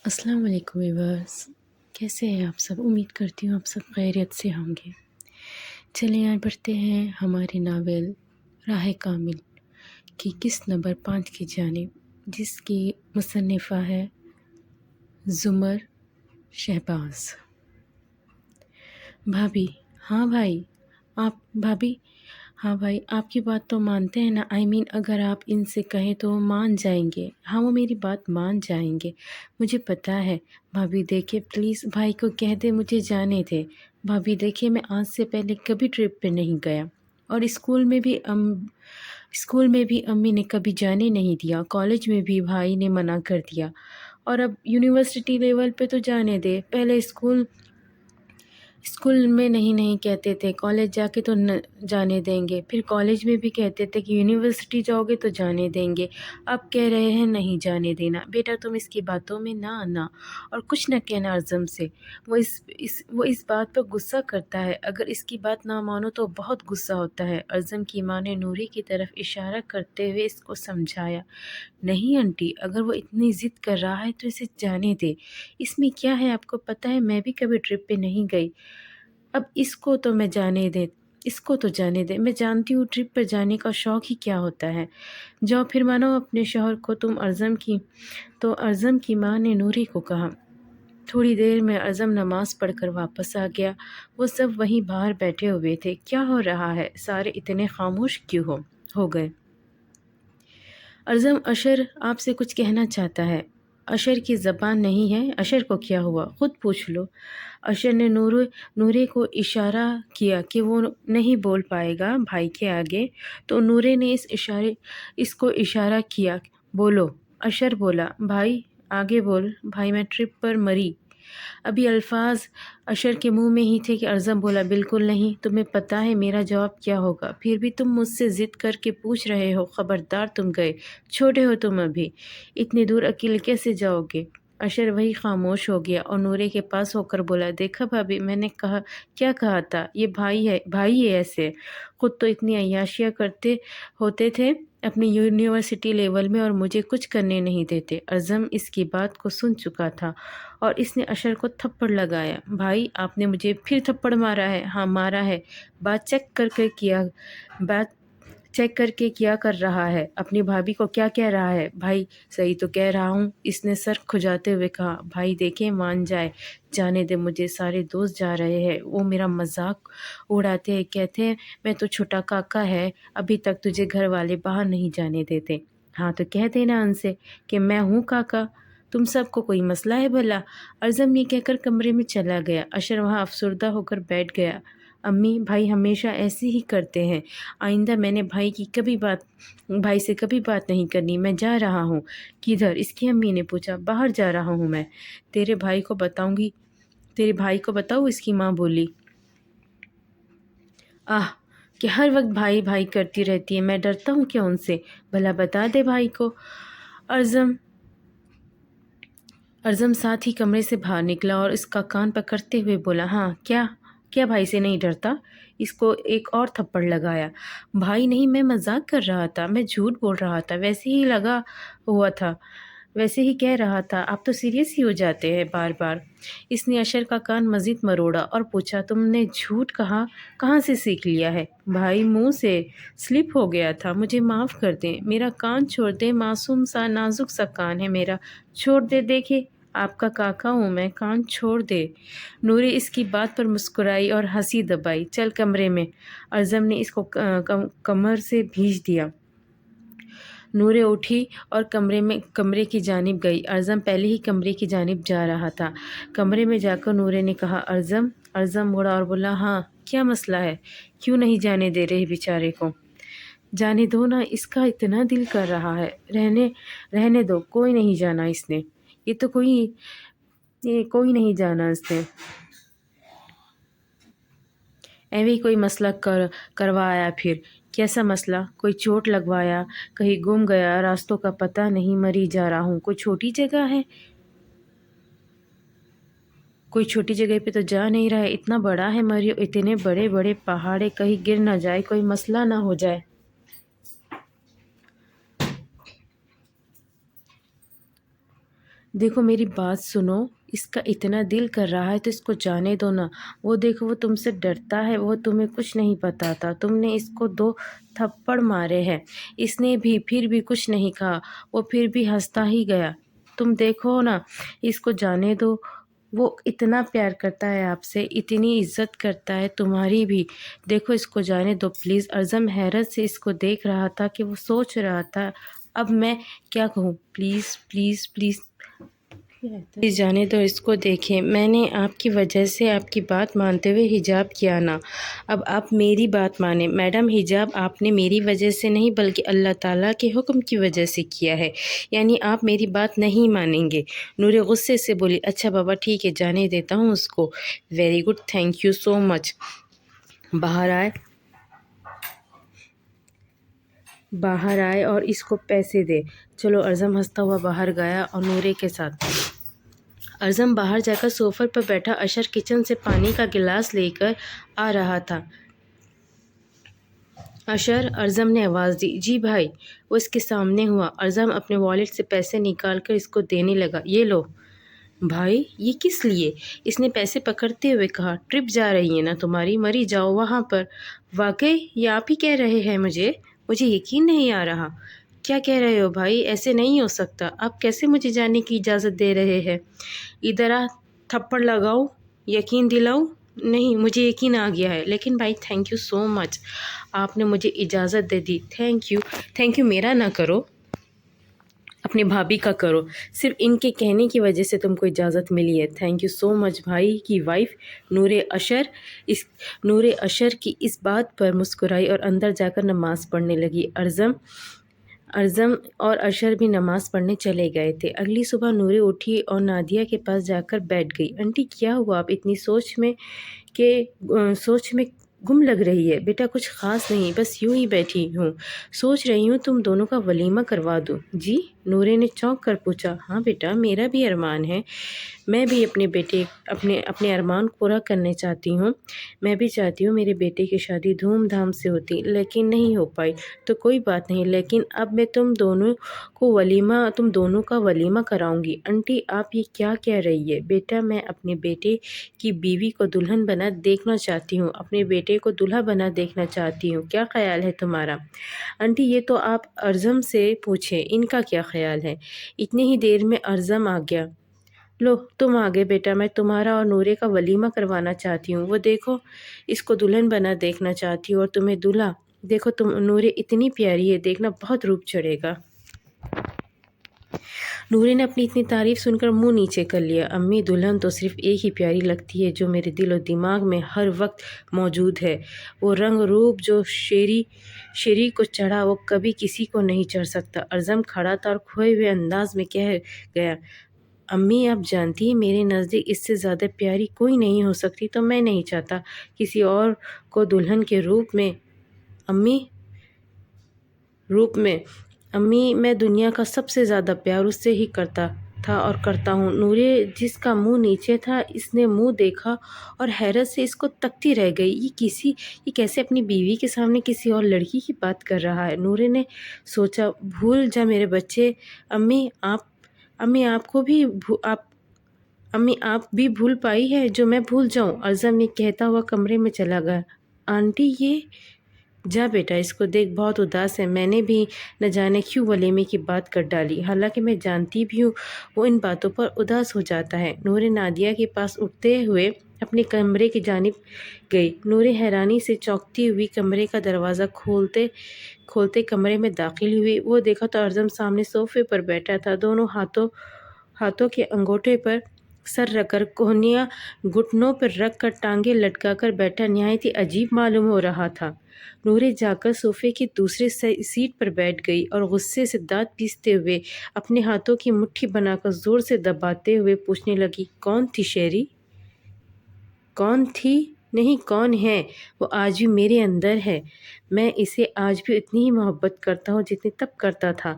السلام علیکم ویورس، کیسے ہیں آپ سب؟ امید کرتی ہوں آپ سب خیریت سے ہوں گے۔ چلیں آئے بڑھتے ہیں ہماری ناول راہ کامل کی قسط نمبر 5 کی جانب، جس کی مصنفہ ہے زمر شہباز۔ بھابی، ہاں بھائی، بھابی، ہاں بھائی، آپ کی بات تو مانتے ہیں نا؟ اگر آپ ان سے کہیں تو وہ مان جائیں گے۔ ہاں، وہ میری بات مان جائیں گے، مجھے پتہ ہے۔ بھابی دیکھے، پلیز بھائی کو کہہ دے مجھے جانے دے۔ بھابی دیکھے، میں آج سے پہلے کبھی ٹرپ پہ نہیں گیا، اور اسکول میں بھی امی نے کبھی جانے نہیں دیا، کالج میں بھی بھائی نے منع کر دیا، اور اب یونیورسٹی لیول پہ تو جانے دے۔ پہلے اسکول میں نہیں کہتے تھے، کالج جا کے تو جانے دیں گے، پھر کالج میں بھی کہتے تھے کہ یونیورسٹی جاؤ گے تو جانے دیں گے، اب کہہ رہے ہیں نہیں جانے دینا۔ بیٹا تم اس کی باتوں میں نہ آنا، اور کچھ نہ کہنا ارزم سے، وہ اس بات پر غصہ کرتا ہے، اگر اس کی بات نہ مانو تو بہت غصہ ہوتا ہے۔ ارزم کی ماں نے نوری کی طرف اشارہ کرتے ہوئے اس کو سمجھایا، نہیں آنٹی، اگر وہ اتنی ضد کر رہا ہے تو اسے جانے دے، اس میں کیا ہے؟ آپ کو پتہ ہے میں بھی کبھی ٹرپ پہ نہیں گئی، اب اس کو تو جانے دے۔ میں جانتی ہوں ٹرپ پر جانے کا شوق ہی کیا ہوتا ہے۔ جاؤ پھر مانو اپنے شوہر کو۔ ارزم کی ماں نے نوری کو کہا۔ تھوڑی دیر میں ارزم نماز پڑھ کر واپس آ گیا۔ وہ سب وہیں باہر بیٹھے ہوئے تھے۔ کیا ہو رہا ہے؟ سارے اتنے خاموش کیوں ہو گئے؟ ارزم، اشر آپ سے کچھ کہنا چاہتا ہے۔ اشر کی زبان نہیں ہے، اشر کو کیا ہوا؟ خود پوچھ لو۔ اشر نے نورے کو اشارہ کیا کہ وہ نہیں بول پائے گا بھائی کے آگے، تو نورے نے اس کو اشارہ کیا، بولو۔ اشر بولا، بھائی آگے بول۔ بھائی، میں ٹرپ پر مری۔ ابھی الفاظ اشر کے منہ میں ہی تھے کہ ارزم بولا، بالکل نہیں، تمہیں پتہ ہے میرا جواب کیا ہوگا، پھر بھی تم مجھ سے ضد کر کے پوچھ رہے ہو، خبردار، تم گئے، چھوٹے ہو تم ابھی، اتنی دور اکیلے کیسے جاؤ گے؟ اشر وہی خاموش ہو گیا اور نورے کے پاس ہو کر بولا، دیکھا بھابی، میں نے کیا کہا تھا، یہ بھائی ہے ایسے، خود تو اتنی عیاشیاں کرتے ہوتے تھے اپنی یونیورسٹی لیول میں، اور مجھے کچھ کرنے نہیں دیتے۔ ارزم اس کی بات کو سن چکا تھا اور اس نے اشر کو تھپڑ لگایا۔ بھائی، آپ نے مجھے پھر تھپڑ مارا ہے؟ ہاں مارا ہے۔ بات چیک کر کے کیا کر رہا ہے؟ اپنی بھابھی کو کیا کہہ رہا ہے؟ بھائی، صحیح تو کہہ رہا ہوں، اس نے سر کھجاتے ہوئے کہا۔ بھائی دیکھیں، مان جانے دے مجھے، سارے دوست جا رہے ہیں، وہ میرا مذاق اڑاتے ہیں، کہتے ہیں میں تو چھوٹا کاکا ہے، ابھی تک تجھے گھر والے باہر نہیں جانے دیتے۔ ہاں تو کہہ دینا ان سے کہ میں ہوں کاکا، تم سب کو کوئی مسئلہ ہے بھلا؟ ارزم یہ کہہ کر کمرے میں چلا گیا۔ اشر وہاں افسردہ ہو کر بیٹھ گیا۔ امی، بھائی ہمیشہ ایسے ہی کرتے ہیں، آئندہ میں نے بھائی سے کبھی بات نہیں کرنی۔ میں جا رہا ہوں۔ کدھر؟ اس کی امی نے پوچھا۔ باہر جا رہا ہوں میں، تیرے بھائی کو بتاؤ، اس کی ماں بولی۔ کہ ہر وقت بھائی بھائی کرتی رہتی ہے، میں ڈرتا ہوں کیا ان سے؟ بھلا بتا دے بھائی کو۔ ارزم ساتھ ہی کمرے سے باہر نکلا اور اس کا کان پکڑتے ہوئے بولا، ہاں کیا بھائی سے نہیں ڈرتا؟ اس کو ایک اور تھپڑ لگایا۔ بھائی نہیں، میں مذاق کر رہا تھا، میں جھوٹ بول رہا تھا، ویسے ہی کہہ رہا تھا، آپ تو سیریس ہی ہو جاتے ہیں بار بار۔ اس نے اشر کا کان مزید مروڑا اور پوچھا، تم نے جھوٹ کہاں سے سیکھ لیا ہے؟ بھائی، منہ سے سلپ ہو گیا تھا، مجھے معاف کر دیں، میرا کان چھوڑ دیں، معصوم سا نازک سا کان ہے میرا، چھوڑ دے، دیکھے آپ کا کاکا ہوں میں، کان چھوڑ دے۔ نوری اس کی بات پر مسکرائی اور ہنسی دبائی۔ چل کمرے میں۔ ارزم نے اس کو کمر سے بھیج دیا۔ نورے اٹھی اور کمرے کی جانب گئی۔ ارزم پہلے ہی کمرے کی جانب جا رہا تھا۔ کمرے میں جا کر نورے نے کہا، ارزم مڑا اور بولا، ہاں کیا مسئلہ ہے؟ کیوں نہیں جانے دے رہے بیچارے کو؟ جانے دو نا، اس کا اتنا دل کر رہا ہے، رہنے دو، کوئی نہیں جانا اس نے، کوئی نہیں جانا اس نے، ایویں کوئی مسئلہ کروایا پھر؟ کیسا مسئلہ؟ کوئی چوٹ لگوایا، کہیں گم گیا، راستوں کا پتہ نہیں، مری جا رہا ہوں، کوئی چھوٹی جگہ ہے؟ کوئی چھوٹی جگہ پہ تو جا نہیں رہا ہے، اتنا بڑا ہے مریو، اتنے بڑے بڑے پہاڑے، کہیں گر نہ جائے، کوئی مسئلہ نہ ہو جائے۔ دیکھو میری بات سنو، اس کا اتنا دل کر رہا ہے تو اس کو جانے دو نا۔ وہ دیکھو وہ تم سے ڈرتا ہے، وہ تمہیں کچھ نہیں بتاتا۔ تم نے اس کو 2 تھپڑ مارے ہیں، اس نے بھی پھر بھی کچھ نہیں کہا، وہ پھر بھی ہنستا ہی گیا۔ تم دیکھو نا، اس کو جانے دو۔ وہ اتنا پیار کرتا ہے آپ سے، اتنی عزت کرتا ہے تمہاری بھی۔ دیکھو اس کو جانے دو پلیز۔ ارزم حیرت سے اس کو دیکھ رہا تھا کہ وہ سوچ رہا تھا اب میں کیا کہوں۔ پلیز پلیز پلیز پلیز جانے دو اس کو۔ دیکھیں میں نے آپ کی وجہ سے آپ کی بات مانتے ہوئے حجاب کیا نا، اب آپ میری بات مانیں۔ میڈم حجاب آپ نے میری وجہ سے نہیں بلکہ اللہ تعالیٰ کے حکم کی وجہ سے کیا ہے، یعنی آپ میری بات نہیں مانیں گے۔ نور غصے سے بولی اچھا بابا ٹھیک ہے، جانے دیتا ہوں اس کو۔ Very good, thank you so much. باہر آئے اور اس کو پیسے دے۔ چلو ارزم ہنستا ہوا باہر گیا اور نورے کے ساتھ۔ ارزم باہر جا کر سوفے پر بیٹھا، اشر کچن سے پانی کا گلاس لے کر آ رہا تھا۔ اشر، ارزم نے آواز دی۔ جی بھائی۔ وہ اس کے سامنے ہوا۔ ارزم اپنے والیٹ سے پیسے نکال کر اس کو دینے لگا۔ یہ لو۔ بھائی یہ کس لیے؟ اس نے پیسے پکڑتے ہوئے کہا۔ ٹرپ جا رہی ہے نا تمہاری، مری جاؤ وہاں پر۔ واقعی یہ آپ ہی کہہ رہے ہیں؟ مجھے یقین نہیں آ رہا۔ کیا کہہ رہے ہو بھائی؟ ایسے نہیں ہو سکتا۔ آپ کیسے مجھے جانے کی اجازت دے رہے ہیں؟ ادھر آ، تھپڑ لگاؤ، یقین دلاؤ۔ نہیں مجھے یقین آ گیا ہے، لیکن بھائی تھینک یو سو مچ، آپ نے مجھے اجازت دے دی۔ تھینک یو میرا نہ کرو، اپنے بھابھی کا کرو۔ صرف ان کے کہنے کی وجہ سے تم کو اجازت ملی ہے۔ تھینک یو سو مچ۔ بھائی کی وائف نور اشر کی اس بات پر مسکرائی اور اندر جا کر نماز پڑھنے لگی۔ ارزم اور اشر بھی نماز پڑھنے چلے گئے تھے۔ اگلی صبح نور اٹھی اور نادیہ کے پاس جا کر بیٹھ گئی۔ انٹی کیا ہوا؟ آپ اتنی سوچ میں گم لگ رہی ہے۔ بیٹا کچھ خاص نہیں، بس یوں ہی بیٹھی ہوں، سوچ رہی ہوں تم دونوں کا ولیمہ کروا دوں۔ جی؟ نورے نے چونک کر پوچھا۔ ہاں بیٹا، میرا بھی ارمان ہے، میں بھی اپنے ارمان پورا کرنے چاہتی ہوں۔ میں بھی چاہتی ہوں میرے بیٹے کی شادی دھوم دھام سے ہوتی، لیکن نہیں ہو پائی تو کوئی بات نہیں، لیکن اب میں تم دونوں کا ولیمہ کراؤں گی۔ انٹی آپ یہ کیا کہہ رہی ہے؟ بیٹا میں اپنے بیٹے کی بیوی کو دلہن بنا دیکھنا چاہتی ہوں، اپنے بیٹے کو دلہا بنا دیکھنا چاہتی ہوں، کیا خیال ہے تمہارا؟ انٹی یہ تو آپ ارزم سے پوچھیں، ان کا کیا خیال ہے؟ اتنی ہی دیر میں ارزم آ گیا۔ لو تم آگے بیٹا، میں تمہارا اور نورے کا ولیمہ کروانا چاہتی ہوں۔ وہ دیکھو اس کو دلہن بنا دیکھنا چاہتی ہوں اور تمہیں دلہا۔ دیکھو نورے اتنی پیاری ہے، دیکھنا بہت روپ چڑھے گا۔ نورے نے اپنی اتنی تعریف سن کر منہ نیچے کر لیا۔ امی دلہن تو صرف ایک ہی پیاری لگتی ہے جو میرے دل و دماغ میں ہر وقت موجود ہے، وہ رنگ روپ جو شیری کو چڑھا وہ کبھی کسی کو نہیں چڑھ سکتا۔ ارزم کھڑا تھا اور کھوئے ہوئے انداز میں کہہ گیا۔ امی آپ جانتی ہیں میرے نزدیک اس سے زیادہ پیاری کوئی نہیں ہو سکتی، تو میں نہیں چاہتا کسی اور کو دلہن کے روپ میں۔ امی میں دنیا کا سب سے زیادہ پیار اس سے ہی کرتا تھا اور کرتا ہوں۔ نورے جس کا منہ نیچے تھا، اس نے منہ دیکھا اور حیرت سے اس کو تکتی رہ گئی۔ یہ کیسے اپنی بیوی کے سامنے کسی اور لڑکی کی بات کر رہا ہے؟ نورے نے سوچا، بھول جا میرے بچے، امی آپ بھی بھول پائی ہے جو میں بھول جاؤں؟ ارزم نے کہتا ہوا کمرے میں چلا گیا۔ آنٹی یہ جا بیٹا اس کو دیکھ، بہت اداس ہے، میں نے بھی نہ جانے کیوں ولیمے کی بات کر ڈالی، حالانکہ میں جانتی بھی ہوں وہ ان باتوں پر اداس ہو جاتا ہے۔ نورے نادیہ کے پاس اٹھتے ہوئے اپنے کمرے کی جانب گئی۔ نورے حیرانی سے چونکتی ہوئی کمرے کا دروازہ کھولتے کمرے میں داخل ہوئی۔ وہ دیکھا تو ارزم سامنے صوفے پر بیٹھا تھا، دونوں ہاتھوں کے انگوٹھے پر سر رکھ کر، کوہنیاں گھٹنوں پر رکھ کر، ٹانگیں لٹکا کر بیٹھا نہایت ہی عجیب معلوم ہو رہا تھا۔ نورے جا کر صوفے کی دوسری سیٹ پر بیٹھ گئی اور غصے سے دانت پیستے ہوئے اپنے ہاتھوں کی مٹھی بنا کر زور سے دباتے ہوئے پوچھنے لگی، کون تھی شیری؟ کون تھی نہیں، کون ہے؟ وہ آج بھی میرے اندر ہے، میں اسے آج بھی اتنی ہی محبت کرتا ہوں جتنی تب کرتا تھا۔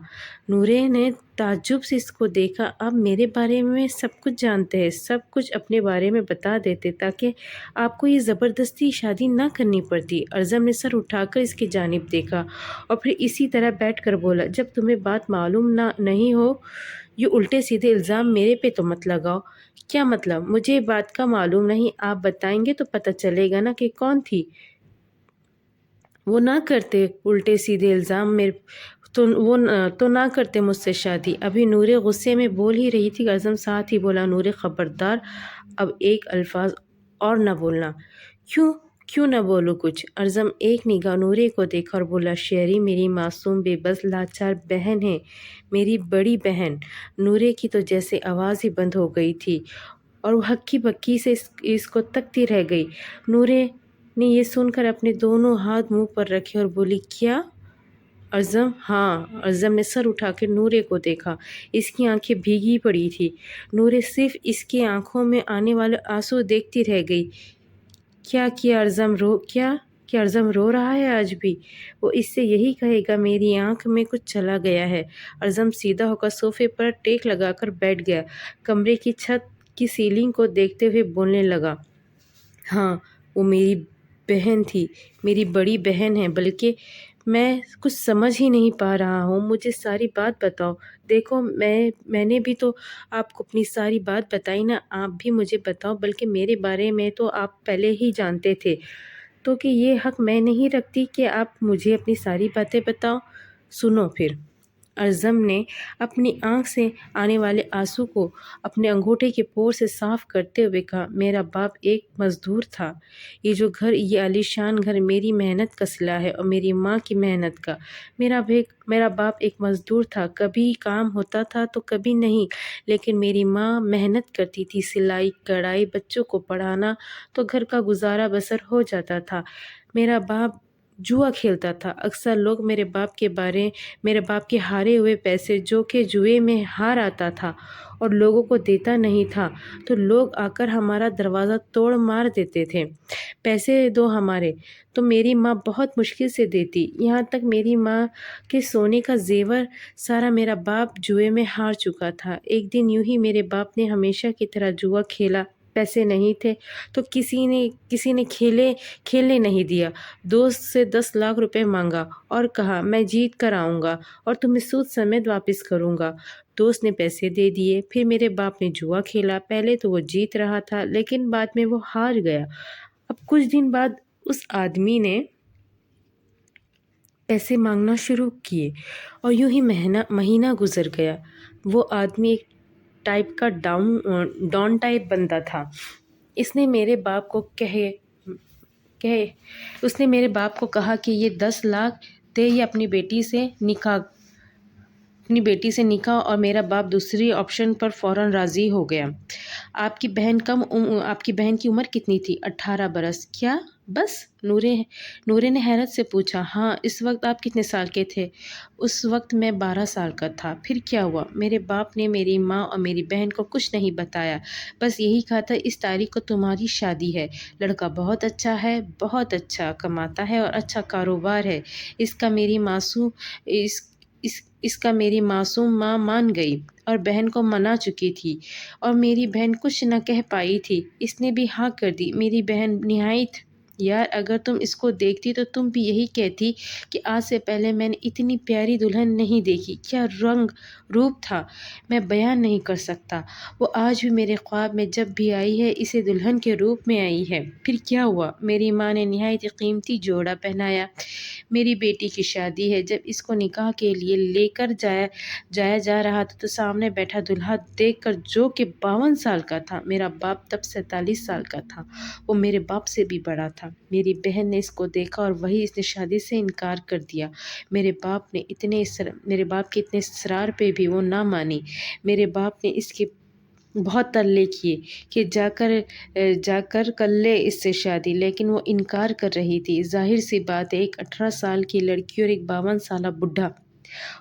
نورے نے تعجب سے اس کو دیکھا۔ آپ میرے بارے میں سب کچھ جانتے ہیں، سب کچھ اپنے بارے میں بتا دیتے تاکہ آپ کو یہ زبردستی شادی نہ کرنی پڑتی۔ ارزم نے سر اٹھا کر اس کی جانب دیکھا اور پھر اسی طرح بیٹھ کر بولا، جب تمہیں بات معلوم نہیں ہو یہ الٹے سیدھے الزام میرے پہ تو مت لگاؤ۔ کیا مطلب؟ مجھے بات کا معلوم نہیں، آپ بتائیں گے تو پتہ چلے گا نا کہ کون تھی۔ وہ نہ کرتے الٹے سیدھے الزام میرے تو نہ کرتے مجھ سے شادی۔ ابھی نورے غصے میں بول ہی رہی تھی، اعظم ساتھ ہی بولا، نورے خبردار، اب ایک الفاظ اور نہ بولنا۔ کیوں نہ بولوں کچھ؟ اعظم ایک نگاہ نورے کو دیکھا اور بولا، شہری میری معصوم بے بس لاچار بہن ہے، میری بڑی بہن۔ نورے کی تو جیسے آواز ہی بند ہو گئی تھی اور وہ ہکی بکی سے اس کو تکتی رہ گئی۔ نورے نے یہ سن کر اپنے دونوں ہاتھ منہ پر رکھے اور بولی، کیا؟ اعظم، ہاں۔ اعظم نے سر اٹھا کر نورے کو دیکھا، اس کی آنکھیں بھیگی پڑی تھی۔ نورے صرف اس کی آنکھوں میں آنے والے آنسو دیکھتی رہ گئی۔ کیا اعظم رو رہا ہے آج بھی؟ وہ اس سے یہی کہے گا میری آنکھ میں کچھ چلا گیا ہے۔ اعظم سیدھا ہو کر صوفے پر ٹیک لگا کر بیٹھ گیا، کمرے کی چھت کی سیلنگ کو دیکھتے ہوئے بولنے لگا، ہاں وہ میری بہن تھی، میری بڑی بہن ہے، بلکہ میں کچھ سمجھ ہی نہیں پا رہا ہوں، مجھے ساری بات بتاؤ۔ دیکھو میں نے بھی تو آپ کو اپنی ساری بات بتائی نا، آپ بھی مجھے بتاؤ، بلکہ میرے بارے میں تو آپ پہلے ہی جانتے تھے، تو کہ یہ حق میں نہیں رکھتی کہ آپ مجھے اپنی ساری باتیں بتاؤ۔ سنو پھر۔ اعظم نے اپنی آنکھ سے آنے والے آنسو کو اپنے انگوٹھے کے پور سے صاف کرتے ہوئے کہا، میرا باپ ایک مزدور تھا، یہ عالی شان گھر میری محنت کا صلہ ہے اور میری ماں کی محنت کا۔ میرا باپ ایک مزدور تھا، کبھی کام ہوتا تھا تو کبھی نہیں، لیکن میری ماں محنت کرتی تھی، سلائی کڑھائی، بچوں کو پڑھانا، تو گھر کا گزارا بسر ہو جاتا تھا۔ میرا باپ جوا کھیلتا تھا، اکثر لوگ میرے باپ کے ہارے ہوئے پیسے جو کہ جوئے میں ہار آتا تھا اور لوگوں کو دیتا نہیں تھا، تو لوگ آ کر ہمارا دروازہ توڑ مار دیتے تھے، پیسے دو ہمارے، تو میری ماں بہت مشکل سے دیتی، یہاں تک میری ماں کے سونے کا زیور سارا میرا باپ جوئے میں ہار چکا تھا۔ ایک دن یوں ہی میرے باپ نے ہمیشہ کی طرح جوا کھیلا، پیسے نہیں تھے تو کسی نے کھیلنے نہیں دیا، دوست سے 10 لاکھ روپے مانگا اور کہا میں جیت کر آؤں گا اور تمہیں سود سمیت واپس کروں گا۔ دوست نے پیسے دے دیے، پھر میرے باپ نے جوا کھیلا، پہلے تو وہ جیت رہا تھا لیکن بعد میں وہ ہار گیا۔ اب کچھ دن بعد اس آدمی نے پیسے مانگنا شروع کیے اور یوں ہی مہینہ گزر گیا۔ وہ آدمی ایک ٹائپ کا ڈان ٹائپ بندہ تھا۔ اس نے میرے باپ کو کہا کہ یہ 10 لاکھ دے یا اپنی بیٹی سے نکاح اور میرا باپ دوسری آپشن پر فوراً راضی ہو گیا۔ آپ کی بہن کی عمر کتنی تھی؟ 18 برس۔ کیا بس؟ نورے نے حیرت سے پوچھا۔ ہاں۔ اس وقت آپ کتنے سال کے تھے؟ اس وقت میں 12 سال کا تھا۔ پھر کیا ہوا؟ میرے باپ نے میری ماں اور میری بہن کو کچھ نہیں بتایا، بس یہی کہا تھا اس تاریخ کو تمہاری شادی ہے، لڑکا بہت اچھا ہے، بہت اچھا کماتا ہے اور اچھا کاروبار ہے، اس کا میری معصوم ماں مان گئی اور بہن کو منا چکی تھی اور میری بہن کچھ نہ کہہ پائی تھی، اس نے بھی ہاں کر دی۔ میری بہن نہایت، یار اگر تم اس کو دیکھتی تو تم بھی یہی کہتی کہ آج سے پہلے میں نے اتنی پیاری دلہن نہیں دیکھی، کیا رنگ روپ تھا، میں بیان نہیں کر سکتا۔ وہ آج بھی میرے خواب میں جب بھی آئی ہے اسے دلہن کے روپ میں آئی ہے۔ پھر کیا ہوا؟ میری ماں نے نہایت قیمتی جوڑا پہنایا، میری بیٹی کی شادی ہے، جب اس کو نکاح کے لیے لے کر جایا جا رہا تھا تو سامنے بیٹھا دلہا دیکھ کر جو کہ 52 سال کا تھا، میرا باپ تب 47 سال کا تھا، وہ میرے باپ سے بھی بڑا تھا، میری بہن نے اس کو دیکھا اور وہی اس نے شادی سے انکار کر دیا۔ میرے باپ کے اتنے اصرار پہ بھی وہ نہ مانی، میرے باپ نے اس کے بہت ترلے کیے کہ جا کر لے اس سے شادی، لیکن وہ انکار کر رہی تھی۔ ظاہر سی بات ہے، ایک 18 سال کی لڑکی اور ایک 52 سالہ بڈھا،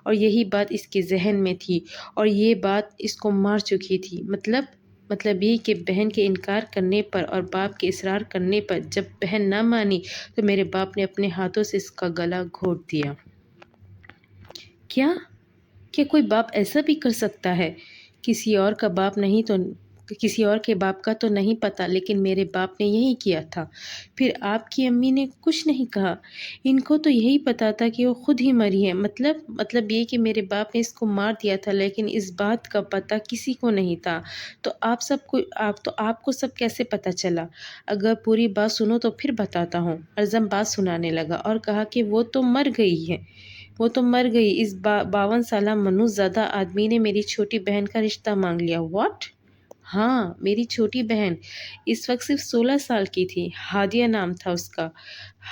اور یہی بات اس کے ذہن میں تھی اور یہ بات اس کو مار چکی تھی۔ مطلب یہ کہ بہن کے انکار کرنے پر اور باپ کے اصرار کرنے پر جب بہن نہ مانی تو میرے باپ نے اپنے ہاتھوں سے اس کا گلا گھونٹ دیا۔ کیا کوئی باپ ایسا بھی کر سکتا ہے؟ کسی اور کا باپ نہیں تو کسی اور کے باپ کا تو نہیں پتہ، لیکن میرے باپ نے یہی کیا تھا۔ پھر آپ کی امی نے کچھ نہیں کہا؟ ان کو تو یہی پتہ تھا کہ وہ خود ہی مری ہے۔ مطلب یہ کہ میرے باپ نے اس کو مار دیا تھا، لیکن اس بات کا پتہ کسی کو نہیں تھا۔ تو آپ کو سب کیسے پتہ چلا؟ اگر پوری بات سنو تو پھر بتاتا ہوں۔ اعظم بات سنانے لگا اور کہا کہ وہ تو مر گئی۔ اس 52 سالہ منوج زادہ آدمی نے میری چھوٹی بہن کا رشتہ مانگ لیا۔ واٹ؟ ہاں، میری چھوٹی بہن اس وقت صرف 16 سال کی تھی۔ ہادیہ نام تھا اس کا۔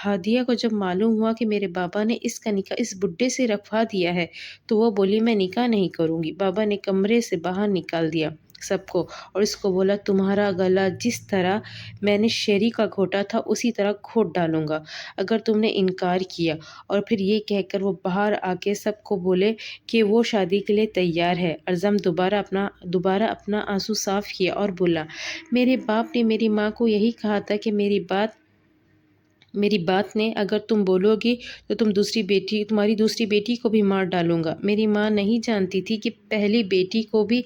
ہادیہ کو جب معلوم ہوا کہ میرے بابا نے اس کا نکاح اس بڈھے سے رکھوا دیا ہے تو وہ بولی میں نکاح نہیں کروں گی۔ بابا نے کمرے سے باہر نکال دیا سب کو اور اس کو بولا تمہارا گلا جس طرح میں نے شیری کا گھوٹا تھا اسی طرح گھوٹ ڈالوں گا اگر تم نے انکار کیا۔ اور پھر یہ کہہ کر وہ باہر آ کے سب کو بولے کہ وہ شادی کے لیے تیار ہے۔ اعظم دوبارہ اپنا آنسو صاف کیا اور بولا میرے باپ نے میری ماں کو یہی کہا تھا کہ میری بات نے اگر تم بولو گی تو تمہاری دوسری بیٹی کو بھی مار ڈالوں گا۔ میری ماں نہیں جانتی تھی کہ پہلی بیٹی کو بھی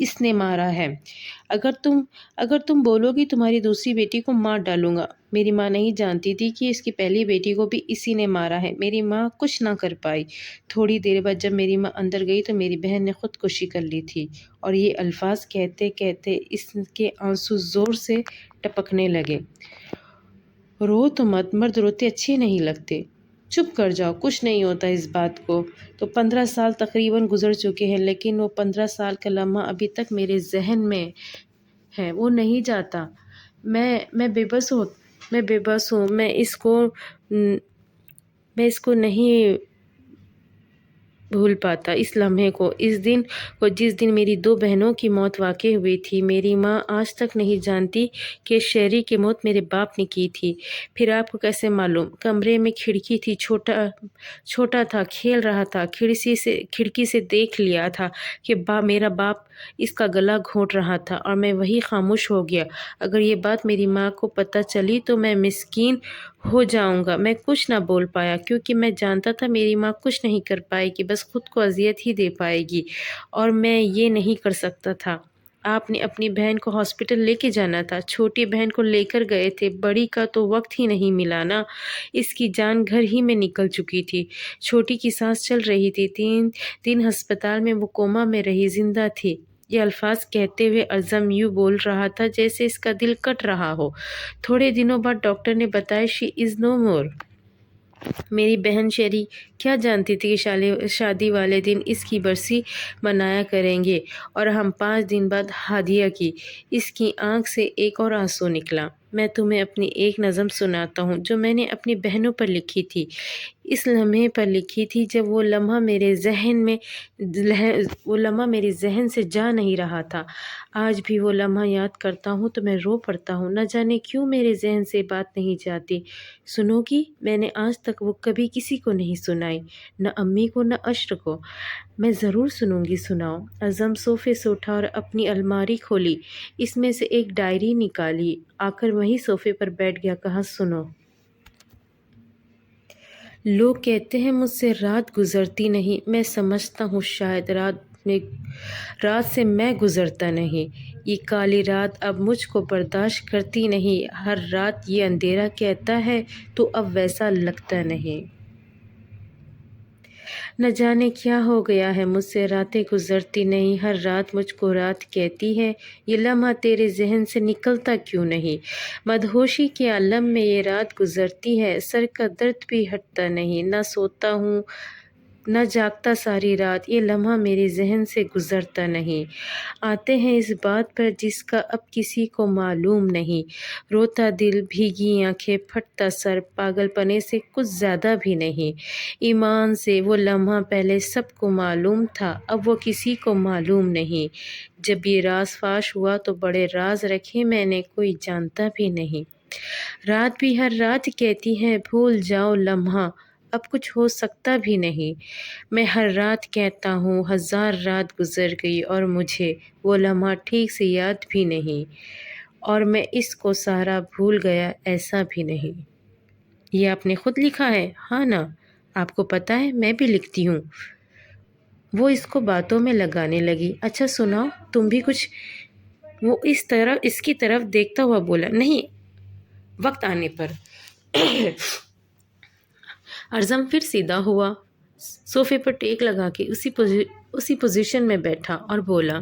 اس نے مارا ہے۔ اگر تم بولو گی تمہاری دوسری بیٹی کو مار ڈالوں گا۔ میری ماں نہیں جانتی تھی کہ اس کی پہلی بیٹی کو بھی اسی نے مارا ہے۔ میری ماں کچھ نہ کر پائی۔ تھوڑی دیر بعد جب میری ماں اندر گئی تو میری بہن نے خودکشی کر لی تھی۔ اور یہ الفاظ کہتے کہتے اس کے آنسو زور سے ٹپکنے لگے۔ رو تو مت، مرد روتے اچھے نہیں لگتے۔ چپ کر جاؤ، کچھ نہیں ہوتا اس بات کو۔ تو 15 سال تقریباً گزر چکے ہیں، لیکن وہ 15 سال کا لمحہ ابھی تک میرے ذہن میں ہے، وہ نہیں جاتا۔ میں بے بس ہوں۔ میں اس کو نہیں بھول پاتا اس لمحے کو، جس دن میری 2 بہنوں کی موت واقع ہوئی تھی۔ میری ماں آج تک نہیں جانتی کہ شیری کی موت میرے باپ نے کی تھی۔ پھر آپ کو کیسے معلوم؟ کمرے میں کھڑکی تھی، چھوٹا تھا، کھیل رہا تھا، کھڑکی سے دیکھ لیا تھا کہ میرا باپ اس کا گلا گھونٹ رہا تھا اور میں وہیں خاموش ہو گیا۔ اگر یہ بات میری ماں کو پتہ چلی تو میں مسکین ہو جاؤں گا۔ میں کچھ نہ بول پایا کیونکہ میں جانتا تھا میری ماں کچھ نہیں کر پائے گی، بس خود کو اذیت ہی دے پائے گی، اور میں یہ نہیں کر سکتا تھا۔ آپ نے اپنی بہن کو ہاسپٹل لے کے جانا تھا، چھوٹی بہن کو لے کر گئے تھے، بڑی کا تو وقت ہی نہیں ملا نا، اس کی جان گھر ہی میں نکل چکی تھی۔ چھوٹی کی سانس چل رہی تھی، 3 دن ہسپتال میں وہ کوما میں رہی، زندہ تھی۔ یہ الفاظ کہتے ہوئے اعظم یوں بول رہا تھا جیسے اس کا دل کٹ رہا ہو۔ تھوڑے دنوں بعد ڈاکٹر نے بتایا شی از نو مور۔ میری بہن شیری کیا جانتی تھی کہ شادی والے دن اس کی برسی منایا کریں گے، اور ہم 5 دن بعد ہادیہ کی۔ اس کی آنکھ سے ایک اور آنسو نکلا۔ میں تمہیں اپنی ایک نظم سناتا ہوں جو میں نے اپنی بہنوں پر لکھی تھی، اس لمحے پر لکھی تھی جب وہ لمحہ میرے ذہن سے جا نہیں رہا تھا۔ آج بھی وہ لمحہ یاد کرتا ہوں تو میں رو پڑتا ہوں، نہ جانے کیوں میرے ذہن سے بات نہیں جاتی۔ سنو گی؟ میں نے آج تک وہ کبھی کسی کو نہیں سنائی، نہ امی کو نہ عشر کو۔ میں ضرور سنوں گی، سناؤ۔ اعظم صوفے سے اٹھا اور اپنی الماری کھولی، اس میں سے ایک ڈائری نکالی، آ کر وہیں صوفے پر بیٹھ گیا، کہا سنو۔ لوگ کہتے ہیں مجھ سے رات گزرتی نہیں، میں سمجھتا ہوں شاید رات سے میں گزرتا نہیں۔ یہ کالی رات اب مجھ کو برداشت کرتی نہیں، ہر رات یہ اندھیرا کہتا ہے تو اب ویسا لگتا نہیں۔ نہ جانے کیا ہو گیا ہے، مجھ سے راتیں گزرتی نہیں، ہر رات مجھ کو رات کہتی ہے، یہ لمحہ تیرے ذہن سے نکلتا کیوں نہیں۔ مدہوشی کے عالم میں یہ رات گزرتی ہے، سر کا درد بھی ہٹتا نہیں، نہ سوتا ہوں نہ جاگتا ساری رات، یہ لمحہ میرے ذہن سے گزرتا نہیں۔ آتے ہیں اس بات پر جس کا اب کسی کو معلوم نہیں، روتا دل، بھیگی آنکھیں، پھٹتا سر، پاگل پنے سے کچھ زیادہ بھی نہیں۔ ایمان سے وہ لمحہ پہلے سب کو معلوم تھا، اب وہ کسی کو معلوم نہیں۔ جب یہ راز فاش ہوا تو بڑے راز رکھے میں نے، کوئی جانتا بھی نہیں۔ رات بھی ہر رات کہتی ہے بھول جاؤ لمحہ، اب کچھ ہو سکتا بھی نہیں۔ میں ہر رات کہتا ہوں 1000 رات گزر گئی اور مجھے وہ لمحہ ٹھیک سے یاد بھی نہیں، اور میں اس کو سارا بھول گیا ایسا بھی نہیں۔ یہ آپ نے خود لکھا ہے؟ ہاں نا، آپ کو پتہ ہے میں بھی لکھتی ہوں۔ وہ اس کو باتوں میں لگانے لگی۔ اچھا سناؤ، تم بھی کچھ وہ اس کی طرف دیکھتا ہوا بولا، نہیں، وقت آنے پر۔ ارزم پھر سیدھا ہوا، صوفے پر ٹیک لگا کے اسی پوزیشن میں بیٹھا اور بولا،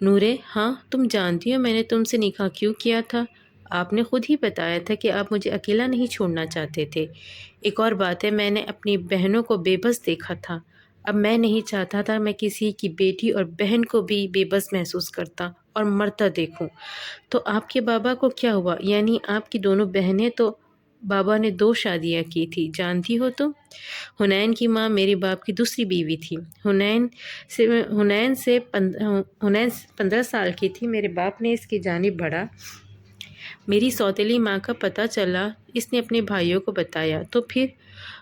نورے، ہاں تم جانتی ہو میں نے تم سے نکاح کیوں کیا تھا؟ آپ نے خود ہی بتایا تھا کہ آپ مجھے اکیلا نہیں چھوڑنا چاہتے تھے۔ ایک اور بات ہے، میں نے اپنی بہنوں کو بے بس دیکھا تھا، اب میں نہیں چاہتا تھا میں کسی کی بیٹی اور بہن کو بھی بے بس محسوس کرتا اور مرتا دیکھوں۔ تو آپ کے بابا کو کیا ہوا؟ یعنی آپ کی دونوں بہنیں تو بابا نے 2 شادیاں کی تھی، جانتی ہو تو؟ حنین کی ماں میرے باپ کی دوسری بیوی تھی۔ حنین 15 سال کی تھی، میرے باپ نے اس کی جانب بڑھا۔ میری سوتیلی ماں کا پتہ چلا، اس نے اپنے بھائیوں کو بتایا۔ تو پھر؟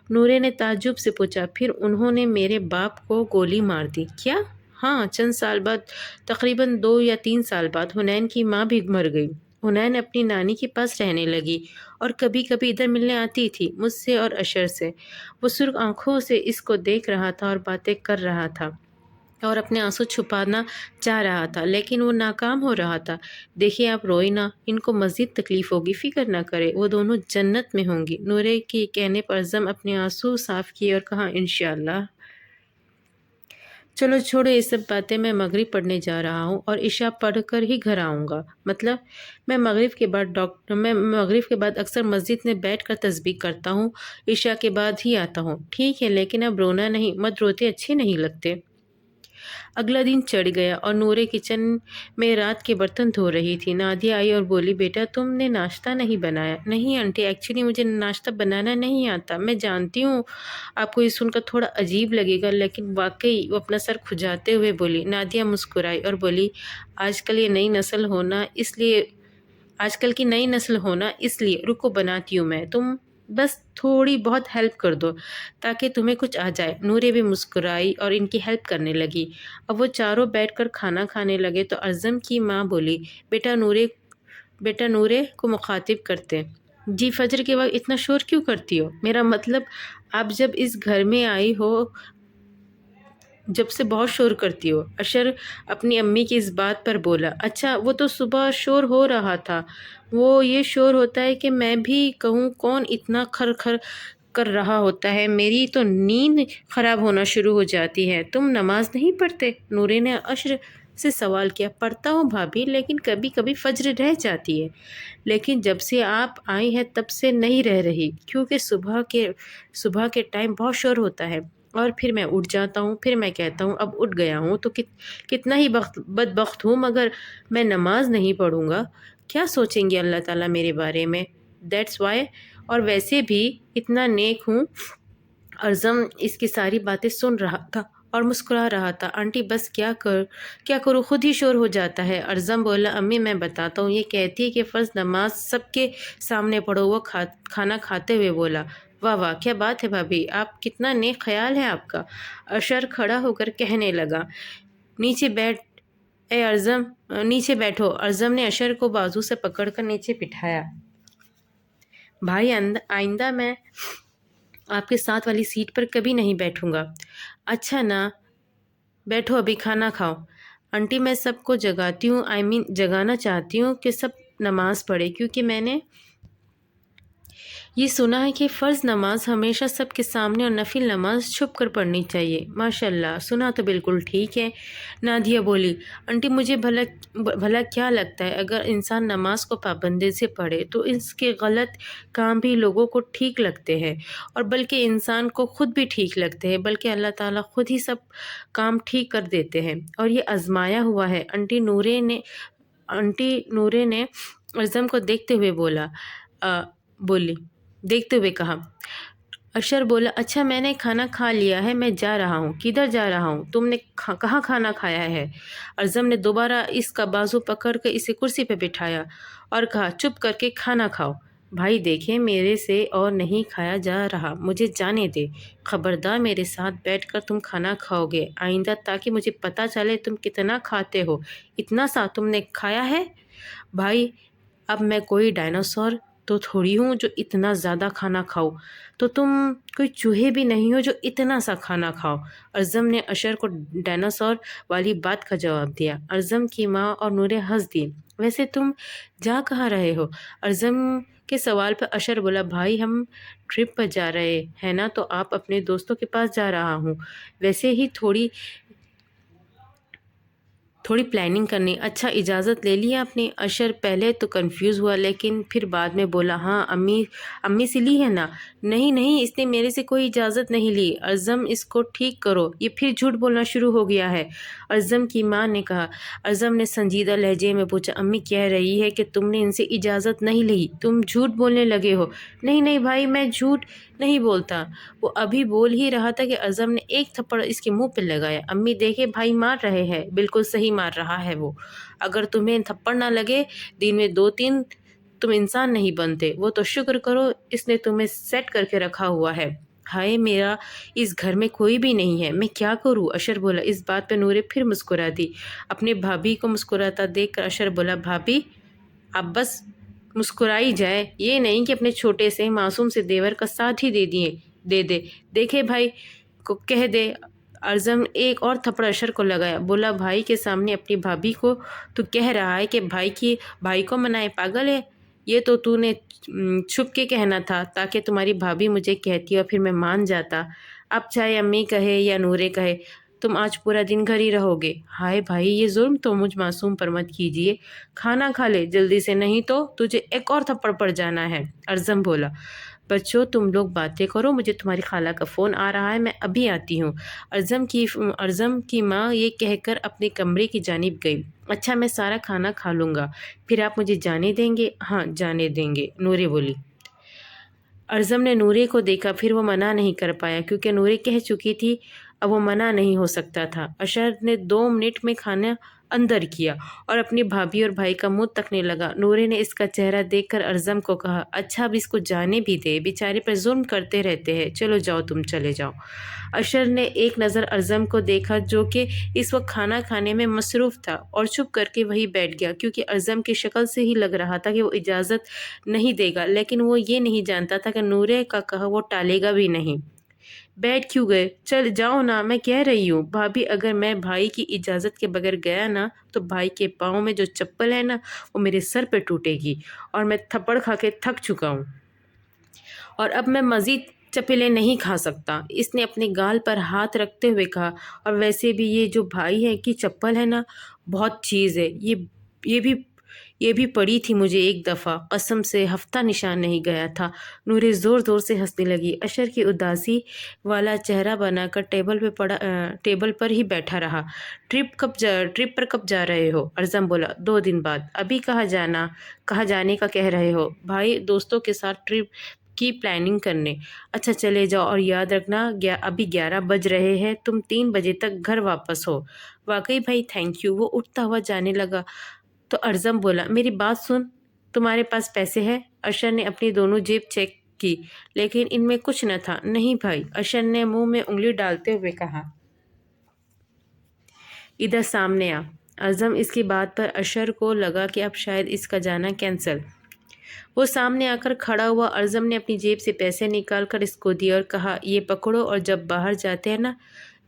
نورے نے تعجب سے پوچھا۔ پھر انہوں نے میرے باپ کو گولی مار دی۔ کیا؟ ہاں، چند سال بعد، تقریباً 2 یا 3 سال بعد حنین کی ماں بھی مر گئی۔ حنین اپنی نانی کے پاس رہنے لگی اور کبھی کبھی ادھر ملنے آتی تھی، مجھ سے اور اشر سے۔ وہ سرخ آنکھوں سے اس کو دیکھ رہا تھا اور باتیں کر رہا تھا اور اپنے آنسو چھپانا چاہ رہا تھا، لیکن وہ ناکام ہو رہا تھا۔ دیکھیے، آپ روئے نہ، ان کو مزید تکلیف ہوگی، فکر نہ کرے، وہ دونوں جنت میں ہوں گی۔ نورے کے کہنے پر ارزم اپنے آنسو صاف کیے اور کہا، انشاءاللہ۔ چلو چھوڑو یہ سب باتیں، میں مغرب پڑھنے جا رہا ہوں اور عشاء پڑھ کر ہی گھر آؤں گا۔ مطلب؟ میں مغرب کے بعد اکثر مسجد میں بیٹھ کر تسبیح کرتا ہوں، عشاء کے بعد ہی آتا ہوں۔ ٹھیک ہے، لیکن اب رونا نہیں، مت روتے، اچھے نہیں لگتے۔ اگلا دن چڑھ گیا اور نورے کچن میں رات کے برتن دھو رہی تھی۔ نادیہ آئی اور بولی، بیٹا تم نے ناشتہ نہیں بنایا؟ نہیں آنٹی، ایکچولی مجھے ناشتہ بنانا نہیں آتا۔ میں جانتی ہوں آپ کو یہ سن کر تھوڑا عجیب لگے گا، لیکن واقعی۔ وہ اپنا سر کھجاتے ہوئے بولی۔ نادیہ مسکرائی اور بولی، آج کل کی نئی نسل ہونا اس لیے رکو بناتی ہوں میں، تم بس تھوڑی بہت ہیلپ کر دو تاکہ تمہیں کچھ آ جائے۔ نورے بھی مسکرائی اور ان کی ہیلپ کرنے لگی۔ اب وہ چاروں بیٹھ کر کھانا کھانے لگے تو ارزم کی ماں بولی، بیٹا نورے کو مخاطب کرتے، جی فجر کے وقت اتنا شور کیوں کرتی ہو؟ میرا مطلب آپ جب اس گھر میں آئی ہو جب سے بہت شور کرتی ہو۔ اشر اپنی امی کی اس بات پر بولا، اچھا وہ تو صبح شور ہو رہا تھا، وہ یہ شور ہوتا ہے کہ میں بھی کہوں کون اتنا کھر کھر کر رہا ہوتا ہے، میری تو نیند خراب ہونا شروع ہو جاتی ہے۔ تم نماز نہیں پڑھتے؟ نورے نے اشر سے سوال کیا۔ پڑھتا ہوں بھابھی، لیکن کبھی کبھی فجر رہ جاتی ہے، لیکن جب سے آپ آئی ہیں تب سے نہیں رہ رہی، کیونکہ صبح کے ٹائم بہت شور ہوتا ہے اور پھر میں اٹھ جاتا ہوں، پھر میں کہتا ہوں اب اٹھ گیا ہوں تو کتنا ہی بدبخت ہوں، مگر میں نماز نہیں پڑھوں گا، کیا سوچیں گے اللہ تعالیٰ میرے بارے میں؟ دیٹس وائی، اور ویسے بھی اتنا نیک ہوں۔ ارزم اس کی ساری باتیں سن رہا تھا اور مسکرا رہا تھا۔ آنٹی بس کیا کروں، خود ہی شور ہو جاتا ہے۔ ارزم بولا، امی میں بتاتا ہوں، یہ کہتی ہے کہ فرض نماز سب کے سامنے پڑھو۔ وہ کھانا کھاتے ہوئے بولا، واہ واہ، کیا بات ہے بھابھی، آپ کتنا نیک خیال ہے آپ کا۔ اشر کھڑا ہو کر کہنے لگا، نیچے بیٹھو۔ ارزم نے اشر کو بازو سے پکڑ کر نیچے بٹھایا۔ بھائی آئندہ میں آپ کے ساتھ والی سیٹ پر کبھی نہیں بیٹھوں گا۔ اچھا نا، بیٹھو ابھی کھانا کھاؤ۔ آنٹی میں سب کو جگانا چاہتی ہوں کہ سب نماز پڑھے، کیونکہ میں نے یہ سنا ہے کہ فرض نماز ہمیشہ سب کے سامنے اور نفل نماز چھپ کر پڑھنی چاہیے۔ ماشاءاللہ، سنا تو بالکل ٹھیک ہے۔ نادیہ بولی، آنٹی مجھے بھلا کیا لگتا ہے، اگر انسان نماز کو پابندی سے پڑھے تو اس کے غلط کام بھی لوگوں کو ٹھیک لگتے ہیں، اور بلکہ انسان کو خود بھی ٹھیک لگتے ہیں، بلکہ اللہ تعالیٰ خود ہی سب کام ٹھیک کر دیتے ہیں، اور یہ آزمایا ہوا ہے۔ آنٹی نورے نے ارزم کو دیکھتے ہوئے کہا۔ اشر بولا، اچھا میں نے کھانا کھا لیا ہے، میں جا رہا ہوں۔ کدھر جا رہا ہوں؟ تم نے کہاں کھانا کھایا ہے؟ ارزم نے دوبارہ اس کا بازو پکڑ کر اسے کرسی پہ بٹھایا اور کہا، چپ کر کے کھانا کھاؤ۔ بھائی دیکھیں، میرے سے اور نہیں کھایا جا رہا، مجھے جانے دے۔ خبردار میرے ساتھ بیٹھ کر تم کھانا کھاؤ گے آئندہ، تاکہ مجھے پتہ چلے تم کتنا کھاتے ہو۔ اتنا سا تم نے کھایا ہے؟ بھائی اب میں کوئی ڈائناسور تو تھوڑی ہوں جو اتنا زیادہ کھانا کھاؤ، تو تم کوئی چوہے بھی نہیں ہو جو اتنا سا کھانا کھاؤ۔ ارزم نے اشر کو ڈائناسور والی بات کا جواب دیا۔ ارزم کی ماں اور نورے ہنس دی۔ ویسے تم جا کہاں رہے ہو؟ ارزم کے سوال پر اشر بولا، بھائی ہم ٹرپ پر جا رہے ہیں نا، تو آپ اپنے دوستوں کے پاس جا رہا ہوں، ویسے ہی تھوڑی پلاننگ کرنی۔ اچھا اجازت لے لی آپ نے؟ اشر پہلے تو کنفیوز ہوا لیکن پھر بعد میں بولا، ہاں امی سے لی ہے نا؟ نہیں، اس نے میرے سے کوئی اجازت نہیں لی۔ ارزم اس کو ٹھیک کرو، یہ پھر جھوٹ بولنا شروع ہو گیا ہے، ارزم کی ماں نے کہا۔ ارزم نے سنجیدہ لہجے میں پوچھا، امی کہہ رہی ہے کہ تم نے ان سے اجازت نہیں لی، تم جھوٹ بولنے لگے ہو۔ نہیں بھائی، میں جھوٹ نہیں بولتا۔ وہ ابھی بول ہی رہا تھا کہ ارزم نے ایک تھپڑ اس کے منہ پہ لگایا۔ امی دیکھے بھائی مار رہے ہیں، بالکل صحیح مار رہا ہے وہ، اگر تمہیں تھپڑ نہ لگے دن میں 2-3 تم انسان نہیں بنتے۔ وہ تو شکر کرو اس نے تمہیں سیٹ کر کے رکھا ہوا ہے۔ ہائے میرا اس گھر میں کوئی بھی نہیں ہے، میں کیا کروں؟ اشر بولا۔ اس بات پہ نورے پھر مسکرا دی۔ اپنے بھابھی کو مسکراتا دیکھ کر اشر بولا، بھابھی اب بس مسکرائی جائے، یہ نہیں کہ اپنے چھوٹے سے معصوم سے دیور کا ساتھ ہی دے دے۔ دیکھے بھائی کو کہہ دے۔ ارزم ایک اور تھپڑ اشر کو لگایا، بولا، بھائی کے سامنے اپنی بھابھی کو تو کہہ رہا ہے کہ بھائی کو منائے، پاگل ہے؟ یہ تو نے چھپ کے کہنا تھا تاکہ تمہاری بھابھی مجھے کہتی اور پھر میں مان جاتا۔ اب چاہے امی کہے یا نورے کہے، تم آج پورا دن گھر ہی رہو گے۔ ہائے بھائی یہ ظلم تو مجھ معصوم پر مت کیجیے، کھانا کھا لے جلدی سے، نہیں تو تجھے ایک اور تھپڑ پڑ جانا ہے۔ ارزم بولا، بچوں تم لوگ باتیں کرو، مجھے تمہاری خالہ کا فون آ رہا ہے، میں ابھی آتی ہوں۔ ارزم کی ماں یہ کہہ کر اپنے کمرے کی جانب گئی۔ اچھا میں سارا کھانا کھا لوں گا، پھر آپ مجھے جانے دیں گے؟ ہاں جانے دیں گے، نورے بولی۔ ارزم نے نورے کو دیکھا، پھر وہ منع نہیں کر پایا کیونکہ نورے کہہ چکی تھی، اب وہ منع نہیں ہو سکتا تھا۔ اشر نے 2 منٹ میں کھانا اندر کیا اور اپنی بھابھی اور بھائی کا منہ تکنے لگا۔ نورے نے اس کا چہرہ دیکھ کر ارزم کو کہا، اچھا اب اس کو جانے بھی دے، بیچارے پر ظلم کرتے رہتے ہیں، چلو جاؤ تم چلے جاؤ۔ اشر نے ایک نظر ارزم کو دیکھا جو کہ اس وقت کھانا کھانے میں مصروف تھا، اور چپ کر کے وہیں بیٹھ گیا کیونکہ ارزم کی شکل سے ہی لگ رہا تھا کہ وہ اجازت نہیں دے گا، لیکن وہ یہ نہیں جانتا تھا کہ نورے کا کہا وہ ٹالے گا بھی نہیں۔ بیٹھ کیوں گئے؟ چل جاؤ نا، میں کہہ رہی ہوں بھابھی، اگر میں بھائی کی اجازت کے بغیر گیا نا تو بھائی کے پاؤں میں جو چپل ہے نا وہ میرے سر پہ ٹوٹے گی، اور میں تھپڑ کھا کے تھک چکا ہوں، اور اب میں مزید چپلیں نہیں کھا سکتا۔ اس نے اپنے گال پر ہاتھ رکھتے ہوئے کہا، اور ویسے بھی یہ جو بھائی ہے کی چپل ہے نا بہت چیز ہے، یہ بھی پڑی تھی مجھے ایک دفعہ، قسم سے ہفتہ نشان نہیں گیا تھا۔ نورے زور سے ہنسنے لگی۔ اشر کی اداسی والا چہرہ بنا کر ٹیبل پر ہی بیٹھا رہا۔ ٹرپ پر کب جا رہے ہو؟ ارزم بولا، 2 دن بعد۔ ابھی کہاں جانے کا کہہ رہے ہو؟ بھائی دوستوں کے ساتھ ٹرپ کی پلاننگ کرنے۔ اچھا چلے جاؤ، اور یاد رکھنا ابھی 11 بج رہے ہیں، تم 3 بجے تک گھر واپس ہو۔ واقعی بھائی تھینک یو۔ وہ اٹھتا ہوا جانے لگا تو ارزم بولا، میری بات سن، تمہارے پاس پیسے ہیں؟ اشر نے اپنی دونوں جیب چیک کی لیکن ان میں کچھ نہ تھا۔ نہیں بھائی، اشر نے منہ میں انگلی ڈالتے ہوئے کہا۔ ادھر سامنے آ۔ ارزم اس کی بات پر اشر کو لگا کہ اب شاید اس کا جانا کینسل۔ وہ سامنے آ کر کھڑا ہوا۔ ارزم نے اپنی جیب سے پیسے نکال کر اس کو دیے اور کہا، یہ پکڑو، اور جب باہر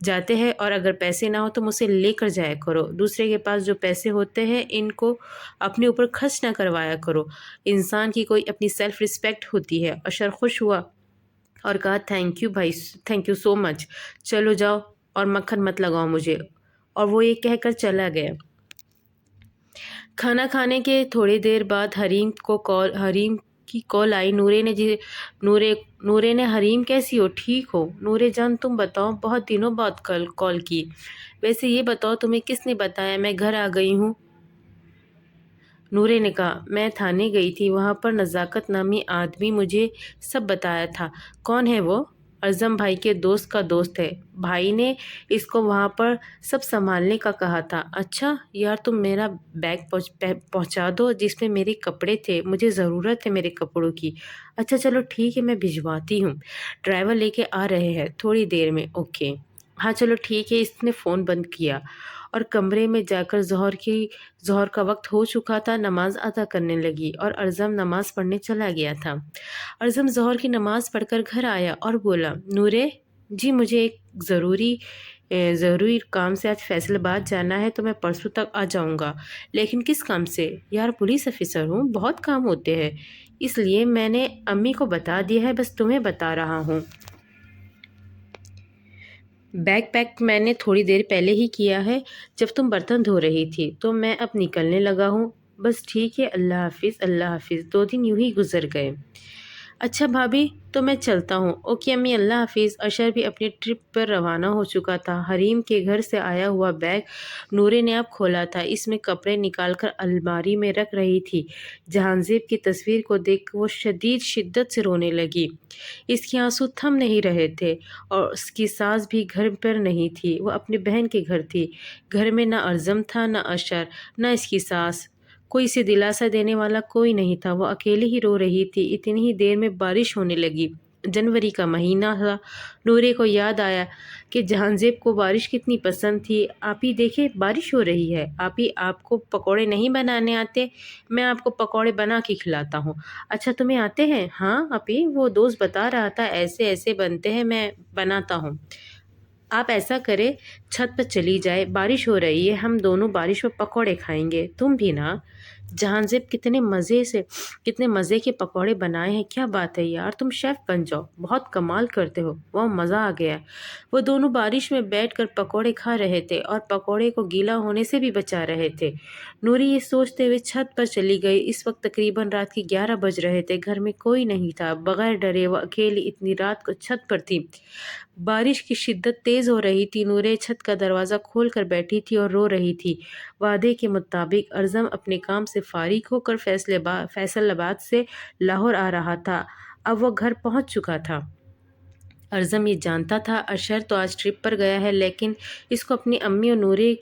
جاتے ہیں اور اگر پیسے نہ ہو تو مجھ سے لے کر جایا کرو۔ دوسرے کے پاس جو پیسے ہوتے ہیں ان کو اپنے اوپر خرچ نہ کروایا کرو، انسان کی کوئی اپنی سیلف ریسپیکٹ ہوتی ہے۔ اشر خوش ہوا اور کہا، تھینک یو بھائی، تھینک یو سو مچ، چلو جاؤ اور مکھن مت لگاؤ مجھے، اور وہ یہ کہہ کر چلا گیا۔ کھانا کھانے کے تھوڑی دیر بعد حریم کی کال آئی۔ نورے نے، حریم کیسی ہو؟ ٹھیک ہو؟ نورے جان تم بتاؤ، بہت دنوں بعد کال کی۔ ویسے یہ بتاؤ تمہیں کس نے بتایا میں گھر آ گئی ہوں؟ نورے نے کہا، میں تھانے گئی تھی، وہاں پر نزاکت نامی آدمی مجھے سب بتایا تھا۔ کون ہے وہ؟ ارزم بھائی کے دوست کا دوست ہے، بھائی نے اس کو وہاں پر سب سنبھالنے کا کہا تھا۔ اچھا یار تم میرا بیگ پہنچا دو جس میں میرے کپڑے تھے، مجھے ضرورت ہے میرے کپڑوں کی۔ اچھا چلو ٹھیک ہے، میں بھجواتی ہوں، ڈرائیور لے کے آ رہے ہیں تھوڑی دیر میں۔ اوکے ہاں چلو ٹھیک ہے۔ اس نے فون بند کیا اور کمرے میں جا کر ظہر کا وقت ہو چکا تھا، نماز ادا کرنے لگی، اور ارزم نماز پڑھنے چلا گیا تھا۔ ارزم ظہر کی نماز پڑھ کر گھر آیا اور بولا، نورے جی مجھے ایک ضروری ضروری کام سے آج فیصل آباد جانا ہے تو میں پرسوں تک آ جاؤں گا۔ لیکن کس کام سے؟ یار پولیس آفیسر ہوں، بہت کام ہوتے ہیں، اس لیے میں نے امی کو بتا دیا ہے، بس تمہیں بتا رہا ہوں۔ بیگ پیک میں نے تھوڑی دیر پہلے ہی کیا ہے، جب تم برتن دھو رہی تھی تو میں اب نکلنے لگا ہوں۔ بس ٹھیک ہے، اللہ حافظ۔ اللہ حافظ۔ 2 دن یوں ہی گزر گئے۔ اچھا بھابھی، تو میں چلتا ہوں۔ اوکے امی، اللہ حافظ۔ اشر بھی اپنی ٹرپ پر روانہ ہو چکا تھا۔ حریم کے گھر سے آیا ہوا بیگ نورے نے اب کھولا تھا۔ اس میں کپڑے نکال کر الماری میں رکھ رہی تھی۔ جہانزیب کی تصویر کو دیکھ کر وہ شدید شدت سے رونے لگی۔ اس کے آنسو تھم نہیں رہے تھے، اور اس کی ساس بھی گھر پر نہیں تھی، وہ اپنی بہن کے گھر تھی۔ گھر میں نہ ارزم تھا، نہ اشر، نہ اس کی ساس۔ کوئی اسے دلاسا دینے والا کوئی نہیں تھا۔ وہ اکیلی ہی رو رہی تھی۔ اتنی ہی دیر میں بارش ہونے لگی۔ جنوری کا مہینہ تھا۔ نورے کو یاد آیا کہ جہانزیب کو بارش کتنی پسند تھی۔ آپی دیکھیں، بارش ہو رہی ہے۔ آپی، آپ کو پکوڑے نہیں بنانے آتے؟ میں آپ کو پکوڑے بنا کے کھلاتا ہوں۔ اچھا تمہیں آتے ہیں؟ ہاں آپی، وہ دوست بتا رہا تھا ایسے ایسے بنتے ہیں، میں بناتا ہوں۔ آپ ایسا کریں، چھت پر چلی جائے، بارش ہو رہی ہے، ہم دونوں بارش میں پکوڑے کھائیں گے۔ تم بھی نا؟ جہانزیب کتنے مزے کے پکوڑے بنائے ہیں، کیا بات ہے یار، تم شیف بن جاؤ، بہت کمال کرتے ہو، وہ مزہ آ گیا۔ وہ دونوں بارش میں بیٹھ کر پکوڑے کھا رہے تھے اور پکوڑے کو گیلا ہونے سے بھی بچا رہے تھے۔ نوری یہ سوچتے ہوئے چھت پر چلی گئی۔ اس وقت تقریباً رات کے 11 بج رہے تھے۔ گھر میں کوئی نہیں تھا۔ بغیر ڈرے وہ اکیلی اتنی رات کو چھت پر تھی۔ بارش کی شدت تیز ہو رہی تھی۔ نورے چھت کا دروازہ کھول کر بیٹھی تھی اور رو رہی تھی۔ وعدے کے مطابق ارزم اپنے کام سے فارغ ہو کر فیصل آباد سے لاہور آ رہا تھا۔ اب وہ گھر پہنچ چکا تھا۔ ارزم یہ جانتا تھا اشر تو آج ٹرپ پر گیا ہے، لیکن اس کو اپنی امی اور نورے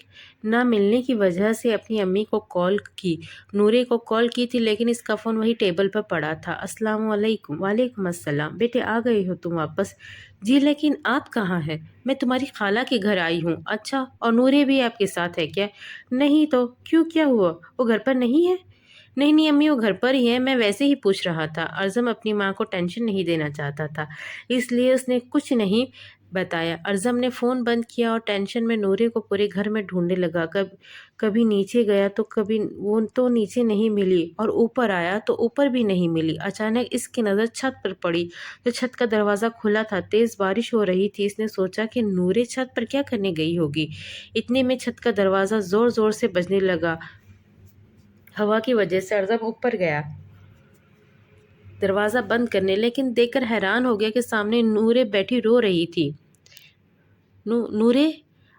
نہ ملنے کی وجہ سے اپنی امی کو کال کی، نورے کو کال کی تھی، لیکن اس کا فون وہی ٹیبل پر پڑا تھا۔ السلام علیکم۔ وعلیکم السلام۔ بیٹے آ گئے ہو تم واپس؟ جی، لیکن آپ کہاں ہیں؟ میں تمہاری خالہ کے گھر آئی ہوں۔ اچھا، اور نورے بھی آپ کے ساتھ ہے کیا؟ نہیں تو کیوں، کیا ہوا؟ وہ گھر پر نہیں ہے؟ نہیں نہیں امی، وہ گھر پر ہی ہے، میں ویسے ہی پوچھ رہا تھا۔ ارزم اپنی ماں کو ٹینشن نہیں دینا چاہتا تھا، اس لیے اس نے کچھ نہیں بتایا۔ ارزم نے فون بند کیا اور ٹینشن میں نورے کو پورے گھر میں ڈھونڈنے لگا۔ کبھی نیچے گیا تو کبھی وہ تو نیچے نہیں ملی، اور اوپر آیا تو اوپر بھی نہیں ملی۔ اچانک اس کی نظر چھت پر پڑی تو چھت کا دروازہ کھلا تھا۔ تیز بارش ہو رہی تھی۔ اس نے سوچا کہ نورے چھت پر کیا کرنے گئی ہوگی۔ اتنے میں چھت کا دروازہ زور زور سے بجنے لگا۔ ہوا کی وجہ سے ارزم اوپر گیا دروازہ بند کرنے، لیکن دیکھ کر حیران ہو گیا کہ سامنے نورے بیٹھی رو رہی تھی۔ نورے،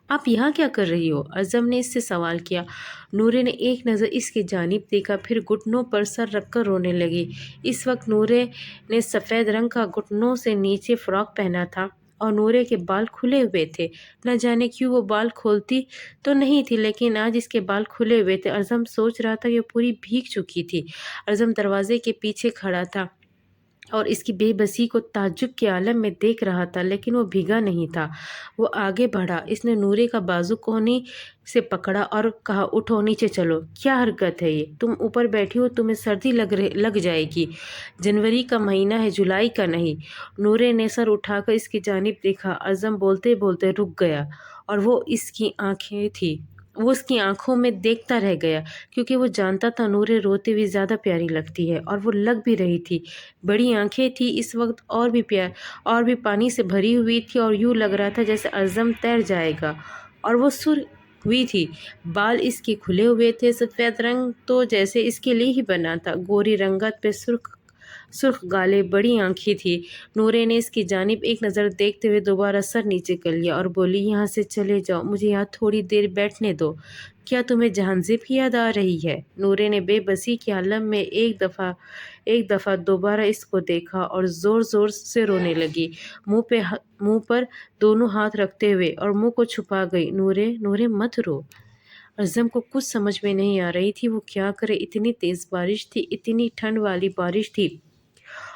آپ یہاں کیا کر رہی ہو؟ ارزم نے اس سے سوال کیا۔ نورے نے ایک نظر اس کی جانب دیکھا، پھر گھٹنوں پر سر رکھ کر رونے لگی۔ اس وقت نورے نے سفید رنگ کا گھٹنوں سے نیچے فراک پہنا تھا اور نورے کے بال کھلے ہوئے تھے۔ نہ جانے کیوں وہ بال کھولتی تو نہیں تھی، لیکن آج اس کے بال کھلے ہوئے تھے۔ ارزم سوچ رہا تھا کہ وہ پوری بھیگ چکی تھی۔ ارزم دروازے کے پیچھے کھڑا تھا اور اس کی بے بسی کو تعجب کے عالم میں دیکھ رہا تھا، لیکن وہ بھیگا نہیں تھا۔ وہ آگے بڑھا، اس نے نورے کا بازو کوہنی سے پکڑا اور کہا، اٹھو، نیچے چلو۔ کیا حرکت ہے یہ؟ تم اوپر بیٹھی ہو، تمہیں سردی لگ جائے گی۔ جنوری کا مہینہ ہے، جولائی کا نہیں۔ نورے نے سر اٹھا کر اس کی جانب دیکھا۔ ارزم بولتے بولتے رک گیا اور وہ اس کی آنکھوں میں دیکھتا رہ گیا، کیونکہ وہ جانتا تھا نورے روتے ہوئے زیادہ پیاری لگتی ہے، اور وہ لگ بھی رہی تھی۔ بڑی آنکھیں تھی اس وقت، اور بھی پانی سے بھری ہوئی تھی، اور یوں لگ رہا تھا جیسے ارزم تیر جائے گا، اور وہ سرخ ہوئی تھی۔ بال اس کے کھلے ہوئے تھے، سفید رنگ تو جیسے اس کے لیے ہی بنا تھا، گوری رنگت پہ سرخ گالے، بڑی آنکھیں تھی۔ نورے نے اس کی جانب ایک نظر دیکھتے ہوئے دوبارہ سر نیچے کر لیا اور بولی، یہاں سے چلے جاؤ، مجھے یہاں تھوڑی دیر بیٹھنے دو۔ کیا تمہیں جہانزیب کی یاد آ رہی ہے؟ نورے نے بے بسی کے عالم میں ایک دفعہ دوبارہ اس کو دیکھا اور زور زور سے رونے لگی، منہ پر دونوں ہاتھ رکھتے ہوئے، اور منہ کو چھپا گئی۔ نورے مت رو۔ ارزم کو کچھ سمجھ میں نہیں آ رہی تھی وہ کیا کرے۔ اتنی تیز بارش تھی، اتنی ٹھنڈ والی بارش تھی،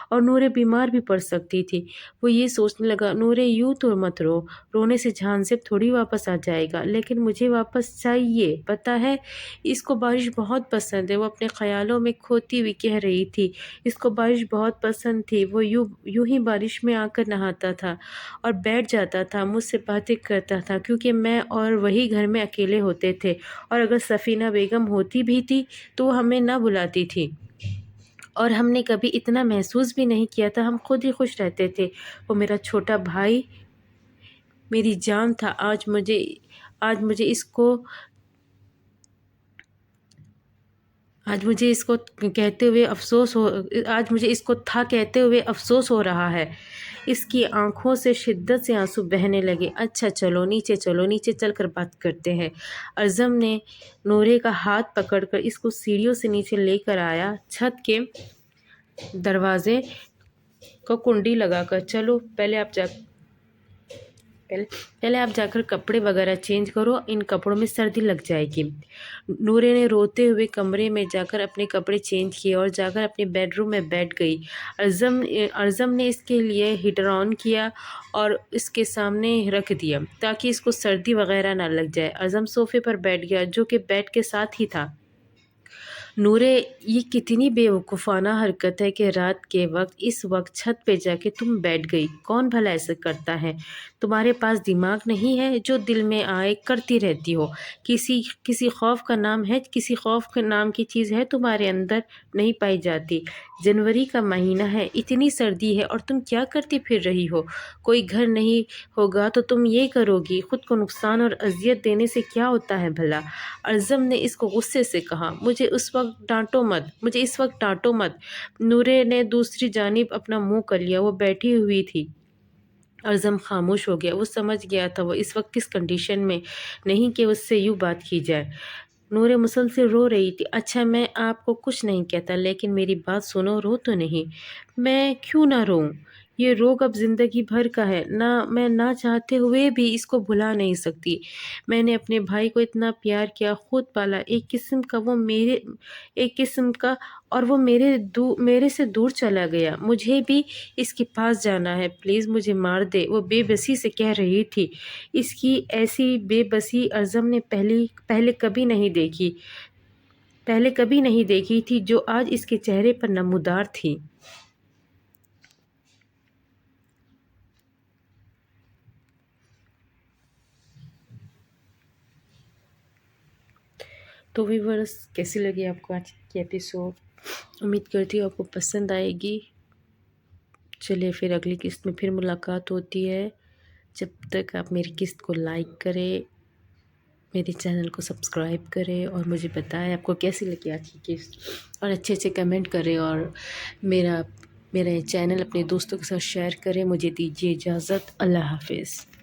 اور نورے بیمار بھی پڑ سکتی تھی۔ وہ یہ سوچنے لگا، نورے یوں تو مت رو، رونے سے جہان زیب تھوڑی واپس آ جائے گا، لیکن مجھے واپس چاہیے، پتہ ہے اس کو بارش بہت پسند ہے۔ وہ اپنے خیالوں میں کھوتی ہوئی کہہ رہی تھی، اس کو بارش بہت پسند تھی، وہ یوں ہی بارش میں آ کر نہاتا تھا اور بیٹھ جاتا تھا، مجھ سے باتیں کرتا تھا، کیونکہ میں اور وہی گھر میں اکیلے ہوتے تھے، اور اگر سفینہ بیگم ہوتی بھی تھی تو وہ ہمیں نہ بلاتی تھی، اور ہم نے کبھی اتنا محسوس بھی نہیں کیا تھا، ہم خود ہی خوش رہتے تھے۔ وہ میرا چھوٹا بھائی میری جان تھا، آج مجھے اس کو کہتے ہوئے افسوس ہو رہا ہے۔ اس کی آنکھوں سے شدت سے آنسو بہنے لگے۔ اچھا چلو نیچے چل کر بات کرتے ہیں۔ اعظم نے نورے کا ہاتھ پکڑ کر اس کو سیڑھیوں سے نیچے لے کر آیا، چھت کے دروازے کو کنڈی لگا کر۔ چلو پہلے آپ جا کر کپڑے وغیرہ چینج کرو، ان کپڑوں میں سردی لگ جائے گی۔ نورے نے روتے ہوئے کمرے میں جا کر اپنے کپڑے چینج کیے اور جا کر اپنے بیڈ روم میں بیٹھ گئی۔ اعظم نے اس کے لیے ہیٹر آن کیا اور اس کے سامنے رکھ دیا تاکہ اس کو سردی وغیرہ نہ لگ جائے۔ اعظم صوفے پر بیٹھ گیا جو کہ بیڈ کے ساتھ ہی تھا۔ نورے، یہ کتنی بے وقوفانہ حرکت ہے کہ رات کے وقت اس وقت چھت پہ جا کے تم بیٹھ گئی۔ کون بھلا ایسا کرتا ہے؟ تمہارے پاس دماغ نہیں ہے؟ جو دل میں آئے کرتی رہتی ہو۔ کسی خوف کا نام ہے، کسی خوف کے نام کی چیز ہے تمہارے اندر نہیں پائی جاتی۔ جنوری کا مہینہ ہے، اتنی سردی ہے اور تم کیا کرتی پھر رہی ہو؟ کوئی گھر نہیں ہوگا تو تم یہ کرو گی؟ خود کو نقصان اور اذیت دینے سے کیا ہوتا ہے بھلا؟ اعظم نے اس کو غصے سے کہا۔ مجھے اس وقت ڈانٹو مت۔ نورے نے دوسری جانب اپنا منہ کر لیا، وہ بیٹھی ہوئی تھی۔ اعظم خاموش ہو گیا، وہ سمجھ گیا تھا وہ اس وقت کس کنڈیشن میں نہیں کہ اس سے یوں بات کی جائے۔ نورے مسلسل رو رہی تھی۔ اچھا میں آپ کو کچھ نہیں کہتا، لیکن میری بات سنو، رو تو نہیں۔ میں کیوں نہ روؤں؟ یہ روگ اب زندگی بھر کا ہے، میں نہ چاہتے ہوئے بھی اس کو بھلا نہیں سکتی۔ میں نے اپنے بھائی کو اتنا پیار کیا، خود پالا، ایک قسم کا اور وہ میرے سے دور چلا گیا۔ مجھے بھی اس کے پاس جانا ہے، پلیز مجھے مار دے، وہ بے بسی سے کہہ رہی تھی۔ اس کی ایسی بے بسی اعظم نے پہلے کبھی نہیں دیکھی تھی جو آج اس کے چہرے پر نمودار تھی۔ تو ویورز، کیسی لگی آپ کو آج کی ایپیسوڈ؟ امید کرتی ہوں آپ کو پسند آئے گی۔ چلیے پھر اگلی قسط میں پھر ملاقات ہوتی ہے۔ جب تک آپ میری قسط کو لائک کریں، میرے چینل کو سبسکرائب کریں اور مجھے بتائیں آپ کو کیسی لگی آج کی قسط، اور اچھے کمنٹ کریں، اور میرا چینل اپنے دوستوں کے ساتھ شیئر کریں۔ مجھے دیجیے اجازت، اللہ حافظ۔